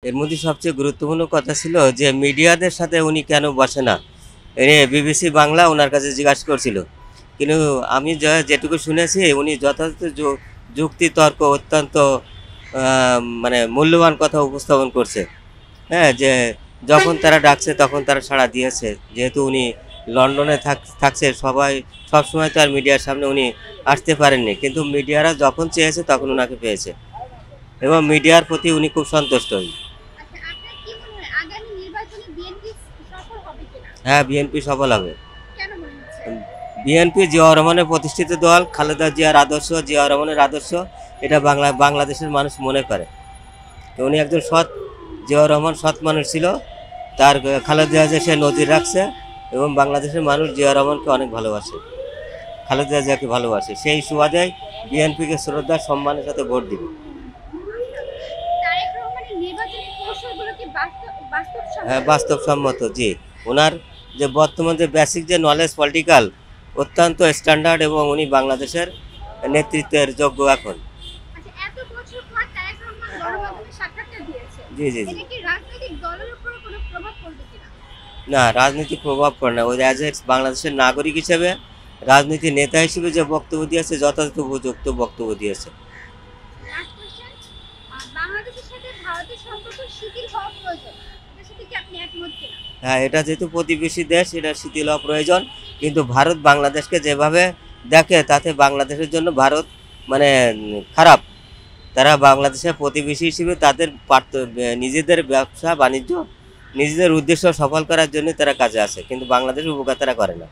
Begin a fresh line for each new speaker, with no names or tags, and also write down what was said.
এর মধ্যে সবচেয়ে গুরুত্বপূর্ণ কথা ছিল যে মিডিয়াদের সাথে উনি কেন বসে না। বিবিসি বাংলা ওনার কাছে জিজ্ঞাসা করছিল। কিন্তু আমি যেটুকু শুনেছি উনি যথাযথ যুক্তি তর্ক অত্যন্ত মানে মূল্যবান কথা উপস্থাপন করছে। হ্যাঁ, যে যখন তারা ডাকছে তখন তারা সাড়া দিয়েছে। যেহেতু উনি লন্ডনে থাকছে সবসময় তো আর মিডিয়ার সামনে উনি আসতে পারেননি। কিন্তু মিডিয়ারা যখন চেয়েছে তখন উনাকে পেয়েছে এবং মিডিয়ার প্রতি উনি খুব সন্তুষ্ট। হ্যাঁ, বিএনপি সফল হবে। বিএনপি জিয়াউর রহমানের প্রতিষ্ঠিত দল, খালেদা জিয়ার আদর্শ, জিয়াউর রহমানের আদর্শ এটা বাংলাদেশের মানুষ মনে করে। তো উনি একজন জিয়াউর রহমান সৎ মানুষ ছিল। তার খালেদা জিয়া সে নজির রাখছে এবং বাংলাদেশের মানুষ জিয়াউর রহমানকে অনেক ভালোবাসে, খালেদা জিয়াকে ভালোবাসে। সেই সুবাদে বিএনপিকে শ্রদ্ধা সম্মানের সাথে ভোট দিবে। হ্যাঁ, বাস্তবসম্মত। জি, ওনার যে বর্তমান যে বেসিক যে নলেজ পলিটিক্যাল অত্যন্ত স্ট্যান্ডার্ড এবং উনি বাংলাদেশের নেতৃত্বের যোগ্য এখন। জি জি জি না, রাজনৈতিক প্রভাব পড়ে না। ওই অ্যাজ এ বাংলাদেশের নাগরিক হিসেবে, রাজনীতি নেতা হিসেবে যে বক্তব্য দিয়েছে যথাযথ উপযুক্ত বক্তব্য দিয়েছে। হ্যাঁ, এটা যেহেতু প্রতিবেশী দেশ, এটা শিথিল হওয়া প্রয়োজন। কিন্তু ভারত বাংলাদেশকে যেভাবে দেখে তাতে বাংলাদেশের জন্য ভারত মানে খারাপ। তারা বাংলাদেশের প্রতিবেশী হিসেবে তাদের নিজেদের ব্যবসা বাণিজ্য, নিজেদের উদ্দেশ্য সফল করার জন্য তারা কাজে আসে, কিন্তু বাংলাদেশের উপকার তারা করে না।